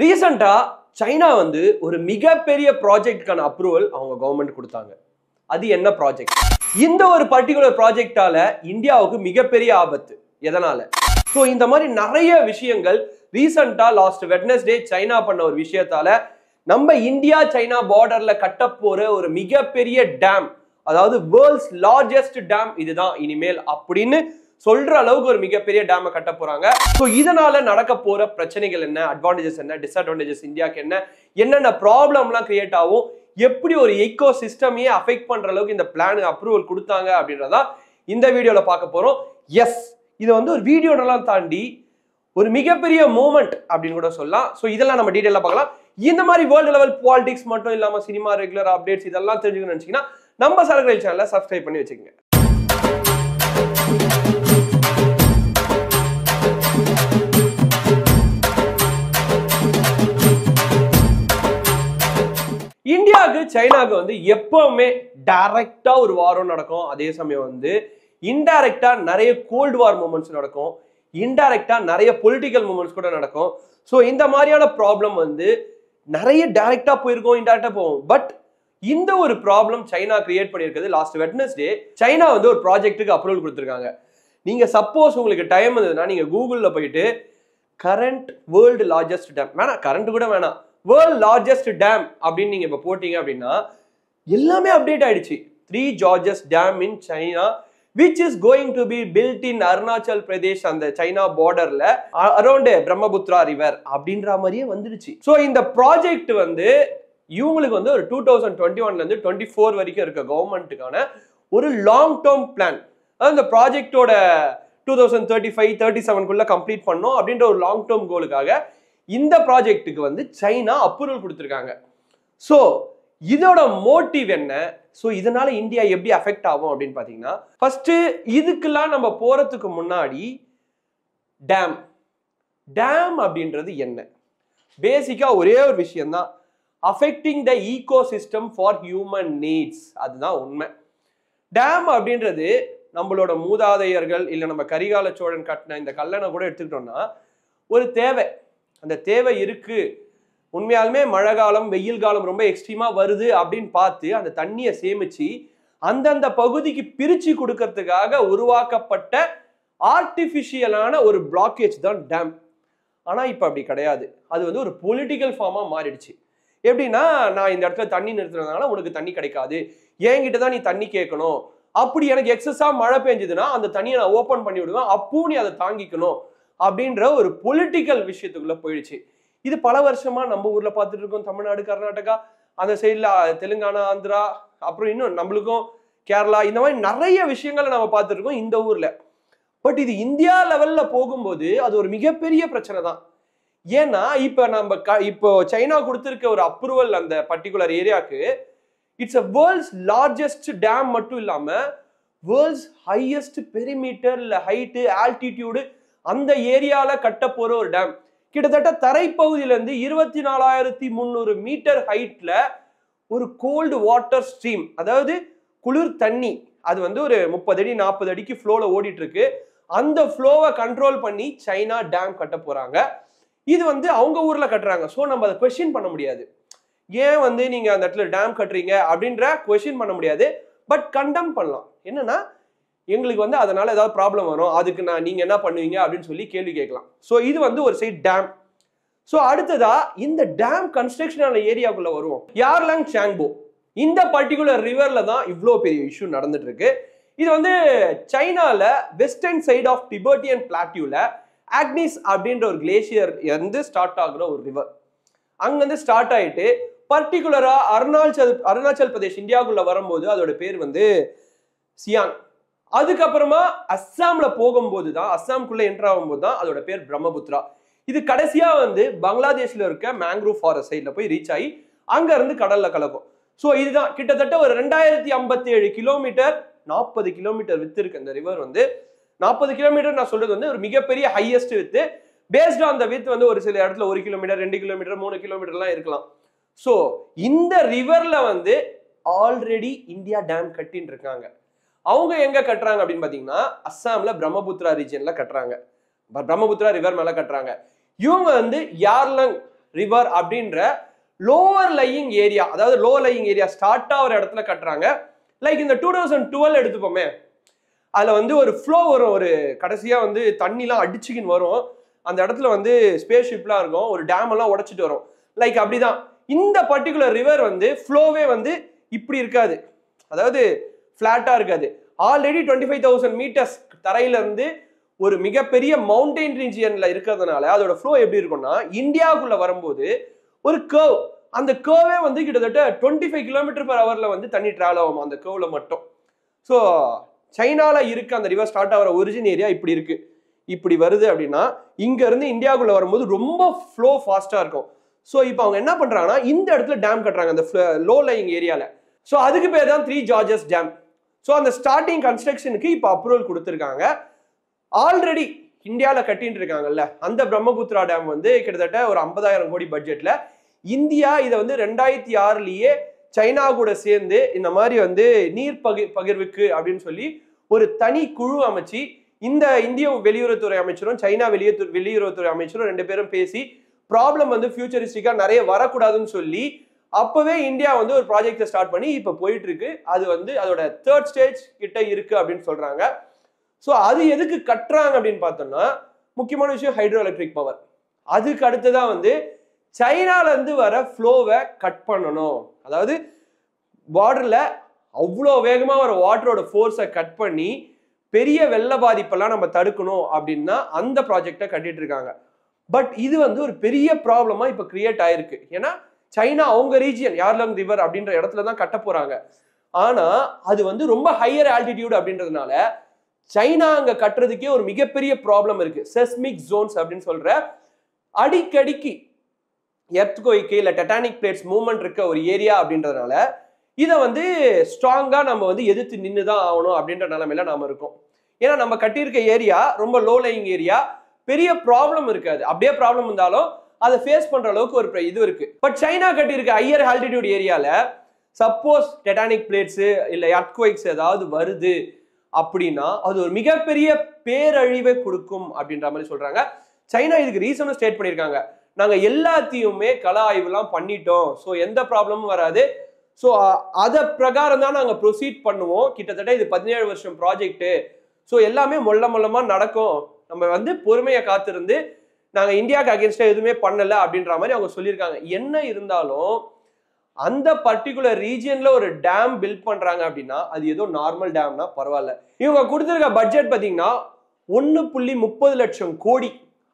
ரீசெண்டா சைனா வந்து ஒரு மிகப்பெரிய ப்ராஜெக்ட்கான அப்ரூவல் அவங்க கவர்மெண்ட் கொடுத்தாங்க. அது என்ன ப்ராஜெக்ட்? இந்த ஒரு பர்டிகுலர் ப்ராஜெக்டால இந்தியாவுக்கு மிகப்பெரிய ஆபத்து. எதனால? ஸோ இந்த மாதிரி நிறைய விஷயங்கள் ரீசெண்டா லாஸ்ட் வெட்னஸ்டே சைனா பண்ண ஒரு விஷயத்தால நம்ம இந்தியா சைனா பார்டர்ல கட்ட போற ஒரு மிகப்பெரிய டேம், அதாவது வேர்ல்ட்ஸ் லார்ஜஸ்ட் டேம் இதுதான் இனிமேல் அப்படின்னு சொல்ற அளவுக்கு ஒரு மிகப்பெரிய டேமை கட்ட போறாங்க. ஸோ இதனால நடக்க போற பிரச்சனைகள் என்ன, அட்வான்டேஜஸ் என்ன, டிஸ்அட்வான்டேஜஸ் இந்தியாவுக்கு என்ன, என்னென்ன ப்ராப்ளம்லாம் கிரியேட் ஆகும், எப்படி ஒரு எக்கோ சிஸ்டமையே அஃபெக்ட் பண்ற அளவுக்கு இந்த பிளான் அப்ரூவல் கொடுத்தாங்க அப்படின்றதா இந்த வீடியோல பார்க்க போறோம். எஸ், இது வந்து ஒரு வீடியோலாம் தாண்டி ஒரு மிகப்பெரிய மூமெண்ட் அப்படின்னு கூட சொல்லலாம். ஸோ இதெல்லாம் நம்ம டீடைலா பார்க்கலாம். இந்த மாதிரி வேர்ல்டு லெவல் பாலிடிக்ஸ் மட்டும் இல்லாம சினிமா ரெகுலர் அப்டேட்ஸ் இதெல்லாம் தெரிஞ்சுக்கணும்னு நினைச்சீங்கன்னா நம்ம சரக்கு சேனலை சப்ஸ்கிரைப் பண்ணி வச்சுக்கோங்க. இந்தியாவுக்கு சைனாவுக்கு வந்து எப்பவுமே டைரக்டா ஒரு வாரம் நடக்கும். அதே சமயம் வந்து இன்டைரக்டா நிறைய கோல்டு வார் மூமெண்ட்ஸ் நடக்கும். இன்டைரக்டா நிறைய பொலிட்டிக்கல் மூமெண்ட்ஸ் கூட நடக்கும். ஸோ இந்த மாதிரியான ப்ராப்ளம் வந்து நிறைய டைரக்டா போயிருக்கும், இன்டைரக்டா போகும். பட் இந்த ஒரு ப்ராப்ளம் சைனா கிரியேட் பண்ணியிருக்கிறது லாஸ்ட் வெட்னஸ்டே சைனா வந்து ஒரு ப்ராஜெக்ட்டுக்கு அப்ரூவல் கொடுத்துருக்காங்க. நீங்க சப்போஸ் உங்களுக்கு டைம் இருந்ததுன்னா நீங்க கூகுள்ல போயிட்டு கரண்ட் வேர்ல்டு லார்ஜஸ்ட் டேம், வேணாம் கரண்ட் கூட வேணாம், வேர்ல்ட் லார்ஜஸ்ட் டேம் அப்படின்னு நீங்க இப்ப போட்டீங்க அப்படின்னா எல்லாமே அப்டேட் ஆயிடுச்சு. 3 Georges dam in China which is going to be built in Arunachal Pradesh, அந்த சைனா பார்டர்ல அரௌண்ட் பிரம்மபுத்திரா ரிவர் அப்படின்ற மாதிரியே வந்துடுச்சு. ஸோ இந்த ப்ராஜெக்ட் வந்து இவங்களுக்கு வந்து ஒரு 2021ல இருந்து 24 வரைக்கும் இருக்க கவர்மெண்ட்டுக்கான ஒரு லாங் டேர்ம் பிளான். அதாவது இந்த ப்ராஜெக்டோட 2035-37 கம்ப்ளீட் பண்ணோம் அப்படின்ற ஒரு லாங் டேர்ம் கோலுக்காக இந்த ப்ராஜெக்ட்டுக்கு வந்து சைனா அப்ரூவல் கொடுத்துருக்காங்க. ஸோ இதோட மோட்டிவ் என்ன, ஸோ இதனால இந்தியா எப்படி அஃபெக்ட் ஆகும் அப்படின்னு பார்த்தீங்கன்னா, ஃபர்ஸ்ட் இதுக்கெல்லாம் நம்ம போறதுக்கு முன்னாடி டேம் அப்படின்றது என்ன, பேசிக்கா ஒரே ஒரு விஷயம் தான், affecting the ecosystem for human needs. அதுதான் உண்மை. டேம் அப்படின்றது நம்மளோட மூதாதையர்கள் இல்லை நம்ம கரிகால சோழன் கட்டின இந்த கல்லணை கூட எடுத்துக்கிட்டோம்னா ஒரு தேவை, அந்த தேவை இருக்கு, உண்மையாலுமே மழை காலம் வெயில் காலம் ரொம்ப எக்ஸ்ட்ரீமா வருது அப்படின்னு பார்த்து அந்த தண்ணியை சேமிச்சு அந்தந்த பகுதிக்கு பிரிச்சு கொடுக்கறதுக்காக உருவாக்கப்பட்ட ஆர்டிபிஷியலான ஒரு பிளாக்கேஜ் தான் டேம். ஆனா இப்ப அப்படி கிடையாது. அது வந்து ஒரு பொலிட்டிக்கல் ஃபார்மா மாறிடுச்சு. எப்படின்னா, நான் இந்த இடத்துல தண்ணி நிறுத்துறதுனால உனக்கு தண்ணி கிடைக்காது, என்கிட்ட தான் நீ தண்ணி கேட்கணும், அப்படி எனக்கு எக்ஸஸா மழை பெஞ்சதுன்னா அந்த தண்ணியை நான் ஓபன் பண்ணி விடுவேன், அப்போ நீ அதை தாங்கிக்கணும் அப்படின்ற ஒரு பொலிட்டிக்கல் விஷயத்துக்குள்ள போயிடுச்சு. இது பல வருஷமா நம்ம ஊர்ல பார்த்துட்டு இருக்கோம். தமிழ்நாடு, கர்நாடகா, அந்த சைட்ல தெலுங்கானா, ஆந்திரா, அப்புறம் இன்னும் நம்மளுக்கும் கேரளா, இந்த மாதிரி நிறைய விஷயங்களை நம்ம பார்த்துட்டு இருக்கோம் இந்த ஊர்ல. பட் இது இந்தியா லெவல்ல போகும்போது அது ஒரு மிகப்பெரிய பிரச்சனை தான். ஏன்னா இப்போ சைனா கொடுத்திருக்க ஒரு அப்ரூவல் அந்த பர்டிகுலர் ஏரியாவுக்கு it's a world's largest dam மட்டும் இல்லாம வேர்ல்ட்ஸ் ஹையஸ்ட் பெரிமீட்டர் இல்ல ஹைட்டு ஆல்டிடியூடு அந்த ஏரியால கட்ட போற ஒரு டேம். கிட்டத்தட்ட தரைப்பகுதியில இருந்து 24,300 மீட்டர் ஹைட்ல ஒரு கோல்டு வாட்டர் ஸ்ட்ரீம், அதாவது குளிர் தண்ணி, அது வந்து ஒரு 30 அடி 40 அடிக்கு ஃப்ளோல ஓடிட்டு இருக்கு. அந்த ஃப்ளோவை கண்ட்ரோல் பண்ணி சைனா டேம் கட்ட போறாங்க. இது வந்து அவங்க ஊர்ல கட்டுறாங்க. ஸோ நம்ம அதை கொஸ்டின் பண்ண முடியாது. ஏன் வந்து நீங்க அந்த இடத்துல டேம் கட்டுறீங்க அப்படின்ற கொஸ்டின் பண்ண முடியாது. பட் கண்டம் பண்ணலாம். என்னன்னா, எங்களுக்கு வந்து அதனால ஏதாவது ப்ராப்ளம் வரும், அதுக்கு நீங்க என்ன பண்ணுவீங்க அப்படின்னு சொல்லி கேள்வி கேட்கலாம். ஸோ இது வந்து ஒரு சைட் டேம். ஸோ அடுத்ததா இந்த டேம் கன்ஸ்ட்ரக்ஷன் ஏரியாவுக்குள்ள வருவோம். யார்லாங் சாங்போ, இந்த பர்டிகுலர் ரிவர்ல தான் இவ்வளோ பெரிய இஷ்யூ நடந்துட்டு இருக்கு. இது வந்து சைனால வெஸ்டர்ன் சைட் ஆஃப் டிபெட்டியன் பிளாட்டியூல ஆக்னிஸ் அப்படின்ற ஒரு கிளேசியர் இருந்து ஸ்டார்ட் ஆகுற ஒரு ரிவர். அங்கிருந்து ஸ்டார்ட் ஆயிட்டு பர்டிகுலரா அருணாச்சல் பிரதேஷ் இந்தியாவுக்குள்ள வரும்போது அதோட பேர் வந்து சியாங். அதுக்கப்புறமா அஸ்ஸாம்ல போகும்போது தான், அஸ்ஸாம்குள்ள என்டர் ஆகும்போது தான் அதோட பேர் பிரம்மபுத்திரா. இது கடைசியா வந்து பங்களாதேஷ்ல இருக்க மேங்க்ரூவ் ஃபாரஸ்ட் சைட்ல போய் ரீச் ஆகி அங்க இருந்து கடல்ல கலக்கும். ஸோ இதுதான் கிட்டத்தட்ட ஒரு 2057 கிலோமீட்டர், 40 கிலோமீட்டர் வித்து இருக்கு இந்த ரிவர். வந்து 40 கிலோமீட்டர் நான் சொல்றது வந்து ஒரு மிகப்பெரிய highest with. Based on the with வந்து ஒரு சில இடத்துல 1 கிலோமீட்டர் 2 கிலோமீட்டர் 3 கிலோமீட்டர்லாம் இருக்கலாம். ஸோ இந்த ரிவர்ல வந்து ஆல்ரெடி இந்தியா டேம் கட்டின்னு இருக்காங்க. அவங்க எங்க கட்டுறாங்க அப்படின்னு பாத்தீங்கன்னா, அஸ்ஸாம்ல பிரம்மபுத்திரா ரீஜன்ல கட்டுறாங்க, பிரம்மபுத்திரா ரிவர் மேல கட்டுறாங்க. இவங்க வந்து யார்லங் ரிவர் அப்படின்ற லோவர் லையிங் ஏரியா, அதாவது லோ லையிங் ஏரியா ஸ்டார்ட் ஆகிற இடத்துல கட்டுறாங்க. லைக் இந்த 2012 எடுத்துப்போமே, அதுல வந்து ஒரு ஃப்ளோ வரும், ஒரு கடைசியா வந்து தண்ணிலாம் அடிச்சுக்கின்னு வரும், அந்த இடத்துல வந்து ஸ்பேஸ் ஷிப்லாம் இருக்கும், ஒரு டேம் எல்லாம் உடைச்சிட்டு வரும். லைக் அப்படிதான் இந்த பர்டிகுலர் ரிவர் வந்து ஃப்ளோவே வந்து இப்படி இருக்காது, அதாவது ஃபிளாட்டா இருக்காது. ஆல்ரெடி 25,000 மீட்டர்ஸ் தரையில இருந்து ஒரு மிகப்பெரிய மவுண்டைன் ரீஜியன்ல இருக்கிறதுனால அதோட ஃப்ளோ எப்படி இருக்கும்னா, இந்தியாவுக்குள்ள வரும்போது ஒரு கர்வ், அந்த கர்வே வந்து கிட்டத்தட்ட 25 km/h வந்து தண்ணி டிராவல் ஆகும் அந்த கர்வ்ல மட்டும். ஸோ சைனால இருக்க அந்த ரிவர் ஸ்டார்ட் ஆகிற ஒரிஜின் ஏரியா இப்படி இருக்கு, இப்படி வருது அப்படின்னா இங்க இருந்து இந்தியாவுக்குள்ள வரும்போது ரொம்ப ஃப்ளோ ஃபாஸ்டா இருக்கும். ஸோ இப்போ அவங்க என்ன பண்றாங்கன்னா இந்த இடத்துல டேம் கட்டுறாங்க அந்த லோ லையிங் ஏரியால. ஸோ அதுக்கு பேர் தான் 3 Georges டேம். ஸோ அந்த ஸ்டார்டிங் கன்ஸ்ட்ரக்ஷனுக்கு இப்போ அப்ரூவல் கொடுத்துருக்காங்க. ஆல்ரெடி இந்தியாவில் கட்டிட்டு இருக்காங்கல்ல அந்த பிரம்மபுத்திரா டேம் வந்து கிட்டத்தட்ட ஒரு 50,000 கோடி பட்ஜெட்ல இந்தியா இதை வந்து 2006லயே சைனா கூட சேர்ந்து இந்த மாதிரி வந்து நீர் பகிர்வுக்கு அப்படின்னு சொல்லி ஒரு தனி குழு அமைச்சு இந்த இந்திய வெளியுறவுத்துறை அமைச்சரும் சைனா வெளியுறவுத்துறை அமைச்சரும் 2 பேரும் பேசி ப்ராப்ளம் வந்து ஃபியூச்சரிஸ்டிக்கா நிறைய வரக்கூடாதுன்னு சொல்லி அப்பவே இந்தியா வந்து ஒரு ப்ராஜெக்டை ஸ்டார்ட் பண்ணி இப்ப போயிட்டு இருக்கு. அது வந்து அதோட 3rd ஸ்டேஜ் கிட்ட இருக்கு அப்படின்னு சொல்றாங்க. ஸோ அது எதுக்கு கட்டுறாங்க அப்படின்னு பார்த்தோம்னா முக்கியமான விஷயம் ஹைட்ரோ எலக்ட்ரிக் பவர். அதுக்கு அடுத்துதான் வந்து சைனால இருந்து வர ஃப்ளோவை கட் பண்ணணும், அதாவது பார்டர்ல அவ்வளோ வேகமா வர வாட்டரோட ஃபோர்ஸை கட் பண்ணி பெரிய வெள்ள பாதிப்பெல்லாம் நம்ம தடுக்கணும் அப்படின்னா அந்த ப்ராஜெக்டை கட்டிட்டு இருக்காங்க. பட் இது வந்து ஒரு பெரிய ப்ராப்ளமா இப்ப கிரியேட் ஆயிருக்கு. ஏன்னா சைனா அவங்க ரீஜியன் யார்லங் ரிவர் அப்படின்ற இடத்துல தான் கட்ட போறாங்க. ஆனா அது வந்து ரொம்ப ஹையர் ஆல்டிடியூட் அப்படின்றதுனால சைனா அங்க கட்டுறதுக்கே ஒரு மிகப்பெரிய ப்ராப்ளம் இருக்கு. செஸ்மிக் ஜோன்ஸ் அப்படின்னு சொல்ற அடிக்கடிக்கு எர்த்குவேக் இல்ல டெக்டானிக் பிளேட்ஸ் மூவ்மெண்ட் இருக்க ஒரு ஏரியா அப்படின்றதுனால இதை வந்து ஸ்ட்ராங்கா நம்ம வந்து எதிர்த்து நின்றுதான் ஆகணும் அப்படின்ற நிலைமையில நாம இருக்கோம். ஏன்னா நம்ம கட்டியிருக்க ஏரியா ரொம்ப லோ லையிங் ஏரியா, பெரிய ப்ராப்ளம் இருக்காது. அப்படியே ப்ராப்ளம் இருந்தாலும் அதை ஃபேஸ் பண்ற அளவுக்கு ஒரு இது இருக்கு. பட் சைனா கட்டியிருக்க ஹையர் ஆல்டிடியூட் ஏரியால சப்போஸ் டெக்டானிக் பிளேட்ஸ் இல்ல எர்த்குவேக்ஸ் ஏதாவது வருது அப்படின்னா அது ஒரு மிகப்பெரிய பேரழிவை கொடுக்கும் அப்படின்ற மாதிரி சொல்றாங்க. சைனா இதுக்கு ரீசனும் ஸ்டேட் பண்ணியிருக்காங்க, நாங்க எல்லாத்தையுமே கள ஆய்வுலாம் பண்ணிட்டோம், ஸோ எந்த ப்ராப்ளமும் வராது, ஸோ அதை பிரகாரம் தான் நாங்கள் ப்ரொசீட் பண்ணுவோம், கிட்டத்தட்ட இது 17 வருஷம் ப்ராஜெக்ட், ஸோ எல்லாமே மொல்லமா நடக்கும், நம்ம வந்து பொறுமையை காத்திருந்து நாங்கள் இந்தியாவுக்கு அகேன்ஸ்டா எதுவுமே பண்ணல அப்படின்ற மாதிரி அவங்க சொல்லியிருக்காங்க. என்ன இருந்தாலும் அந்த பர்டிகுலர் ரீஜியன்ல ஒரு டேம் பில்ட் பண்றாங்க அப்படின்னா அது ஏதோ நார்மல் டேம்னா பரவாயில்ல. இவங்க கொடுத்திருக்க பட்ஜெட் பாத்தீங்கன்னா 1.30 லட்சம் கோடி.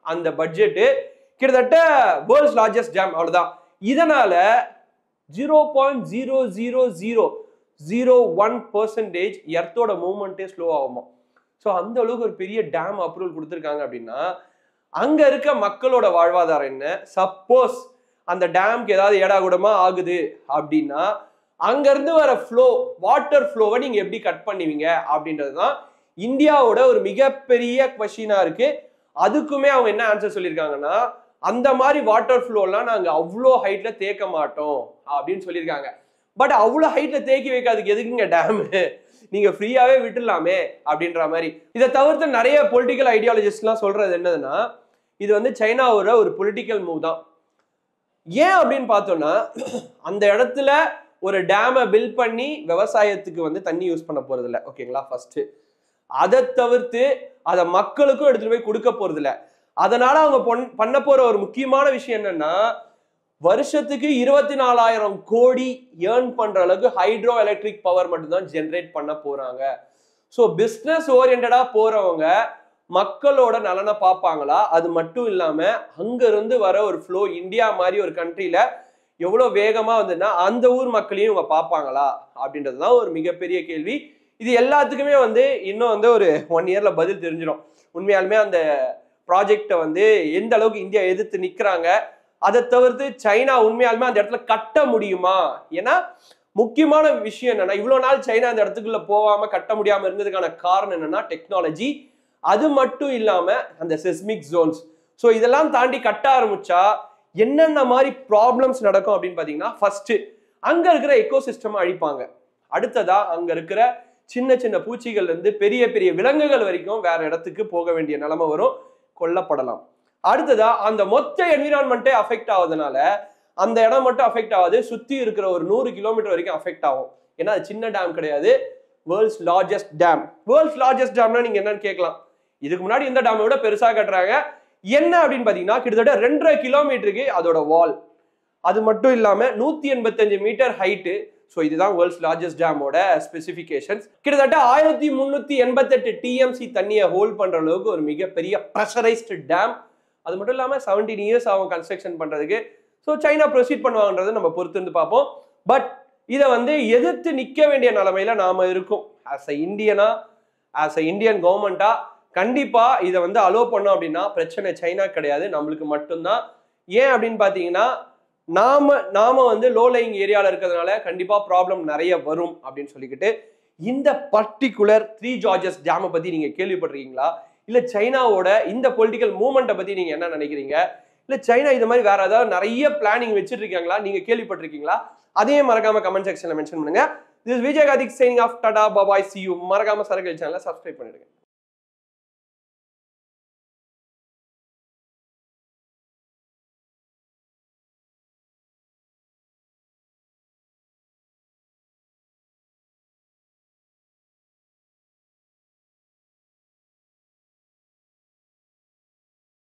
அந்த பட்ஜெட் கிட்டத்தட்ட வேர்ல்ட்ஸ் லார்ஜஸ்ட் டேம், அவ்வளவுதான். இதனால 0.00001% எர்த்தோட மூவ்மெண்டே ஸ்லோ ஆகுமா. ஸோ அந்த அளவுக்கு ஒரு பெரிய டேம் அப்ரூவல் கொடுத்துருக்காங்க அப்படின்னா அங்க இருக்க மக்களோட வாழ்வாதாரம் என்ன, சப்போஸ் அந்த டேம்க்கு ஏதாவது ஏடாகூடமா ஆகுது அப்படின்னா அங்க இருந்து வர ஃப்ளோ, வாட்டர் ஃப்ளோவை நீங்க எப்படி கட் பண்ணுவீங்க அப்படின்றதுதான் இந்தியாவோட ஒரு மிகப்பெரிய கொஸ்டினா இருக்கு. அதுக்குமே அவங்க என்ன ஆன்சர் சொல்லியிருக்காங்கன்னா அந்த மாதிரி வாட்டர் ஃப்ளோலாம் நாங்க அவ்வளோ ஹைட்ல தேக்க மாட்டோம் அப்படின்னு சொல்லியிருக்காங்க. பட் அவ்வளோ ஹைட்ல தேக்கி வைக்காதுக்கு எதுக்குங்க டேம், நீங்க ஃப்ரீயாவே விட்டுலாமே அப்படின்ற மாதிரி. இதை தவிர்த்து நிறைய பொலிட்டிக்கல் ஐடியாலஜிஸ்ட்லாம் சொல்றது என்னதுன்னா இது வந்து சைனாவோட ஒரு பொலிட்டிக்கல் மூவ் தான். ஏன் அப்படின்னு பார்த்தோம்னா அந்த இடத்துல ஒரு டேமை பில்ட் பண்ணி விவசாயத்துக்கு வந்து தண்ணி யூஸ் பண்ண போறது இல்லை, ஓகேங்களா. ஃபர்ஸ்ட் அதை தவிர்த்து அதை மக்களுக்கும் எடுத்துட்டு போய் கொடுக்க போறது இல்லை. அதனால அவங்க பண்ண போற ஒரு முக்கியமான விஷயம் என்னன்னா வருஷத்துக்கு 24,000 கோடி ஏர்ன் பண்ற அளவுக்கு ஹைட்ரோ எலக்ட்ரிக் பவர் மட்டும்தான் ஜென்ரேட் பண்ண போறாங்க. ஸோ பிஸ்னஸ் ஓரியன்டா போறவங்க மக்களோட நலனை பார்ப்பாங்களா, அது மட்டும் இல்லாம அங்க இருந்து வர ஒரு ஃப்ளோ இந்தியா மாதிரி ஒரு கண்ட்ரில எவ்வளவு வேகமா வந்துன்னா அந்த ஊர் மக்களையும் இவங்க பார்ப்பாங்களா அப்படின்றதுதான் ஒரு மிகப்பெரிய கேள்வி. இது எல்லாத்துக்குமே வந்து இன்னும் வந்து ஒரு 1 இயர்ல பதில் தெரிஞ்சிடும். உண்மையாலுமே அந்த ப்ராஜெக்டை வந்து எந்த அளவுக்கு இந்தியா எதிர்த்து நிக்கிறாங்க, அதை தவிர்த்து சைனா உண்மையாலுமே அந்த இடத்துல கட்ட முடியுமா. ஏன்னா முக்கியமான விஷயம் என்னன்னா இவ்வளவு நாள் சைனா அந்த இடத்துக்குள்ள போகாம கட்ட முடியாம இருந்ததுக்கான காரணம் என்னன்னா டெக்னாலஜி, அது மட்டும் இல்லாம அந்த செஸ்மிக் ஜோன்ஸ். ஸோ இதெல்லாம் தாண்டி கட்ட ஆரம்பிச்சா என்னென்ன மாதிரி ப்ராப்ளம்ஸ் நடக்கும் அப்படின்னு பாத்தீங்கன்னா ஃபர்ஸ்ட் அங்க இருக்கிற எக்கோசிஸ்டம் அழிப்பாங்க. அடுத்ததா அங்க இருக்கிற சின்ன சின்ன பூச்சிகள் இருந்து பெரிய பெரிய விலங்குகள் வரைக்கும் வேற இடத்துக்கு போக வேண்டிய நிலைமை வரும், கொல்லப்படலாம். அடுத்ததா அந்த மொத்த என்விரான்மெண்ட்டே அஃபெக்ட் ஆகுதுனால அந்த இடம் மட்டும் அஃபெக்ட் ஆகாது, சுத்தி இருக்கிற ஒரு 100 கிலோமீட்டர் வரைக்கும் அஃபெக்ட் ஆகும். ஏன்னா அது சின்ன டேம் கிடையாது, world's largest dam. World's largest டேம்னா நீங்க என்னன்னு கேட்கலாம். இதுக்கு முன்னாடி இந்த டேமை விட பெருசா கட்டுறாங்க. என்ன அப்படின்னு பாத்தீங்கன்னா கிட்டத்தட்ட 2.5 கிலோமீட்டருக்கு அதோட வால். அது மட்டும் இல்லாம 185 மீட்டர் ஹைட்டு. ஸோ இதுதான் வேர்ல்ட்ஸ் லார்ஜஸ்ட் டேமோட ஸ்பெசிஃபிகேஷன்ஸ். கிட்டத்தட்ட 1388 டிஎம்சி தண்ணியை ஹோல்ட் பண்ற அளவுக்கு ஒரு மிகப்பெரிய ப்ரெஷரைஸ்டு டேம். அது மட்டும் இல்லாம 17 இயர்ஸ் ஆகும் கன்ஸ்ட்ரக்ஷன் பண்றதுக்கு. ஸோ சைனா ப்ரொசீட் பண்ணுவாங்கன்றதை நம்ம பொறுத்து இருந்து பார்ப்போம். பட் இதை வந்து எதிர்த்து நிற்க வேண்டிய நிலைமையில நாம இருக்கோம். ஆஸ் அ இந்தியனா, ஆஸ் அ இந்தியன் கவர்மெண்டா கண்டிப்பா இதை வந்து அலோவ் பண்ணோம் அப்படின்னா பிரச்சனை சைனா கிடையாது, நம்மளுக்கு மட்டும்தான். ஏன் அப்படின்னு பாத்தீங்கன்னா நாம வந்து லோ லையிங் ஏரியால இருக்கிறதுனால கண்டிப்பா ப்ராப்ளம் நிறைய வரும் அப்படின்னு சொல்லிக்கிட்டு, இந்த பர்டிகுலர் 3 ஜார்ஜஸ் டேமை பத்தி நீங்க கேள்விப்பட்டிருக்கீங்களா? இல்ல சைனாவோட இந்த பொலிட்டிக்கல் மூவ்மெண்ட்டை பத்தி நீங்க என்ன நினைக்கிறீங்க? இல்ல சைனா இது மாதிரி வேற ஏதாவது நிறைய பிளானிங் வச்சிட்டு இருக்காங்களா, நீங்க கேள்விப்பட்டிருக்கீங்களா? அதையும் மறக்காம கமெண்ட் செக்ஷன்ல மென்ஷன் பண்ணுங்க. This Vijay Karthik signing off. Tata, bye, see you. மறக்காம சரக்கு சேனலை சப்ஸ்கிரைப் பண்ணிடுங்க.